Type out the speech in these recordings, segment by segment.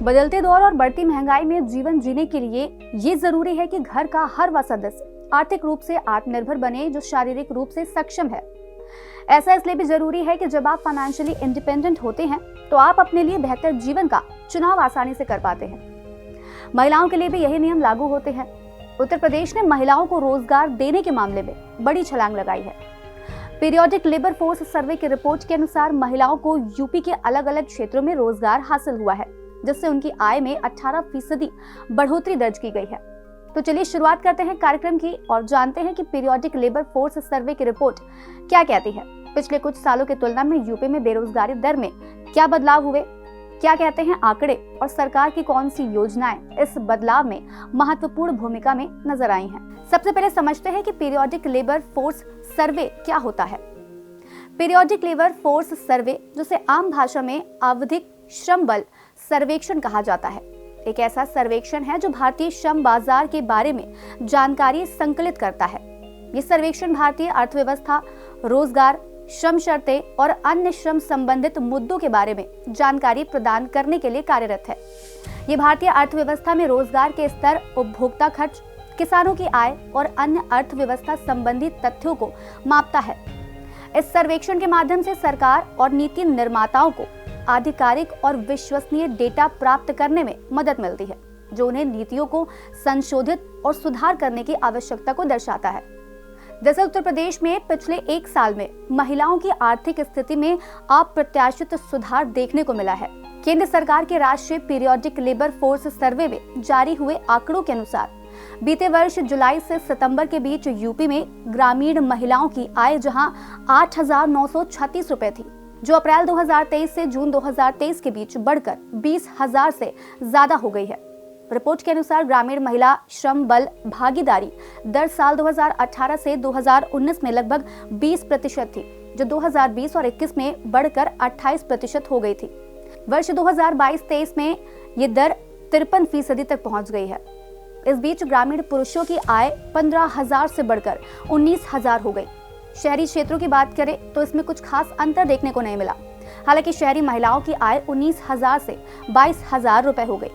बदलते दौर और बढ़ती महंगाई में जीवन जीने के लिए ये जरूरी है कि घर का हर वह सदस्य आर्थिक रूप से आत्मनिर्भर बने जो शारीरिक रूप से सक्षम है। ऐसा इसलिए भी जरूरी है कि जब आप फाइनेंशियली इंडिपेंडेंट होते हैं तो आप अपने लिए बेहतर जीवन का चुनाव आसानी से कर पाते हैं। महिलाओं के लिए भी यही नियम लागू होते हैं। उत्तर प्रदेश ने महिलाओं को रोजगार देने के मामले में बड़ी छलांग लगाई है। पीरियोडिक लेबर फोर्स सर्वे की रिपोर्ट के अनुसार महिलाओं को यूपी के अलग अलग क्षेत्रों में रोजगार हासिल हुआ है, जिससे उनकी आय में 18% बढ़ोतरी दर्ज की गई है। तो चलिए शुरुआत करते हैं कार्यक्रम की और जानते हैं कि पीरियोडिक लेबर फोर्स सर्वे की रिपोर्ट क्या कहती है। पिछले कुछ सालों की तुलना में यूपी में बेरोजगारी दर में क्या बदलाव हुए, क्या कहते हैं आंकड़े और सरकार की कौन सी योजनाएं इस बदलाव में महत्वपूर्ण भूमिका में नजर आई हैं। सबसे पहले समझते हैं कि पीरियोडिक लेबर फोर्स सर्वे क्या होता है। पीरियोडिक लेबर फोर्स सर्वे, जिसे आम भाषा में आवधिक श्रम बल सर्वेक्षण कहा जाता है, एक ऐसा सर्वेक्षण है जो भारतीय श्रम बाजार के बारे में जानकारी संकलित करता है। ये सर्वेक्षण भारतीय अर्थव्यवस्था, रोजगार, श्रम शर्तें और अन्य श्रम संबंधित मुद्दों के बारे में जानकारी प्रदान करने के लिए कार्यरत है। ये भारतीय अर्थव्यवस्था में रोजगार के स्तर, उपभोक्ता खर्च, किसानों की आय और अन्य अर्थव्यवस्था संबंधी तथ्यों को मापता है। इस सर्वेक्षण के माध्यम से सरकार और नीति निर्माताओं को आधिकारिक और विश्वसनीय डेटा प्राप्त करने में मदद मिलती है, जो उन्हें नीतियों को संशोधित और सुधार करने की आवश्यकता को दर्शाता है। जैसे उत्तर प्रदेश में पिछले एक साल में महिलाओं की आर्थिक स्थिति में अप्रत्याशित सुधार देखने को मिला है। केंद्र सरकार के राष्ट्रीय पीरियोडिक लेबर फोर्स सर्वे में जारी हुए आंकड़ों के अनुसार बीते वर्ष जुलाई से सितंबर के बीच यूपी में ग्रामीण महिलाओं की आय जहां 8,936 रुपए थी, जो अप्रैल 2023 से जून 2023 के बीच बढ़कर 20,000 से ज्यादा हो गई है। रिपोर्ट के अनुसार ग्रामीण महिला श्रम बल भागीदारी दर साल 2018 से 2019 में लगभग 20% थी, जो 2020 और 21 में बढ़कर 28% हो गई थी। वर्ष 2022-23 में ये दर 53% तक पहुंच गई है। इस बीच ग्रामीण पुरुषों की आय 15,000 से बढ़कर 19,000 हो गई। शहरी क्षेत्रों की बात करें तो इसमें कुछ खास अंतर देखने को नहीं मिला। हालांकि शहरी महिलाओं की आय 19,000 से 22,000 रुपए हो गई।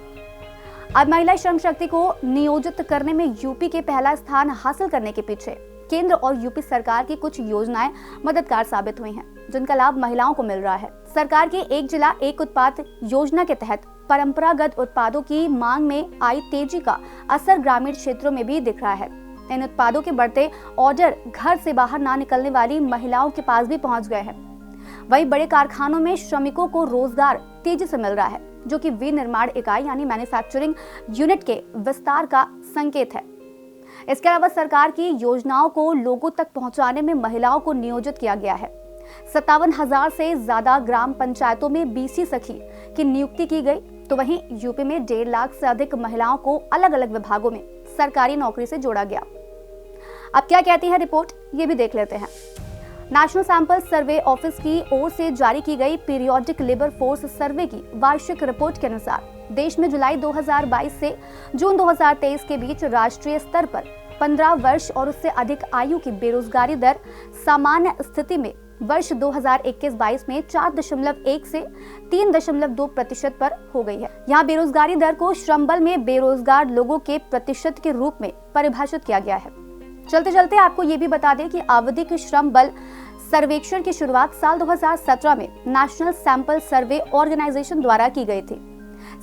अब महिला श्रम शक्ति को नियोजित करने में यूपी के पहला स्थान हासिल करने के पीछे केंद्र और यूपी सरकार की कुछ योजनाएं मददगार साबित हुई हैं, जिनका लाभ महिलाओं को मिल रहा है। सरकार की एक जिला एक उत्पाद योजना के तहत परंपरागत उत्पादों की मांग में आई तेजी का असर ग्रामीण क्षेत्रों में भी दिख रहा है। इन उत्पादों के बढ़ते ऑर्डर घर से बाहर ना निकलने वाली महिलाओं के पास भी पहुंच गए हैं। वहीं बड़े कारखानों में श्रमिकों को रोजगार तेजी से मिल रहा है, जो कि विनिर्माण इकाई यानी मैन्युफैक्चरिंग यूनिट के विस्तार का संकेत है। इसके अलावा सरकार की योजनाओं को लोगों तक पहुंचाने में महिलाओं को नियोजित किया गया है। 57,000 से ज्यादा ग्राम पंचायतों में बीसी सखी की नियुक्ति की गई, तो वहीं यूपी में 1.5 लाख से अधिक महिलाओं को अलग अलग विभागों में सरकारी नौकरी से जोड़ा गया। अब क्या कहती है रिपोर्ट, ये भी देख लेते हैं। नेशनल सैंपल सर्वे ऑफिस की ओर से जारी की गई पीरियोडिक लेबर फोर्स सर्वे की वार्षिक रिपोर्ट के अनुसार देश में जुलाई 2022 से जून 2023 के बीच राष्ट्रीय स्तर पर 15 वर्ष और उससे अधिक आयु की बेरोजगारी दर सामान्य स्थिति में वर्ष 2021-22 में 4.1 से 3.2% पर हो गई है। यहाँ बेरोजगारी दर को श्रम बल में बेरोजगार लोगों के प्रतिशत के रूप में परिभाषित किया गया है। चलते चलते आपको ये भी बता दें कि आवधिक श्रम बल सर्वेक्षण की शुरुआत साल 2017 में नेशनल सैंपल सर्वे ऑर्गेनाइजेशन द्वारा की गई थी।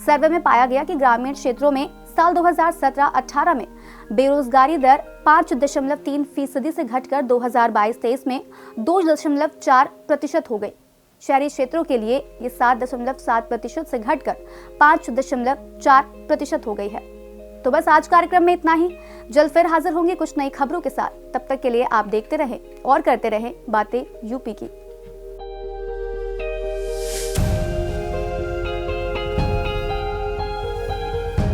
सर्वे में पाया गया कि ग्रामीण क्षेत्रों में साल 2017-18 में बेरोजगारी दर 5.3% से घटकर 2022-23 में 2.4% हो गई। शहरी क्षेत्रों के लिए ये 7.7% से घटकर 5.4% हो गई है। तो बस आज कार्यक्रम में इतना ही। जल्द फिर हाजिर होंगे कुछ नई खबरों के साथ। तब तक के लिए आप देखते रहें और करते रहें बातें यूपी की।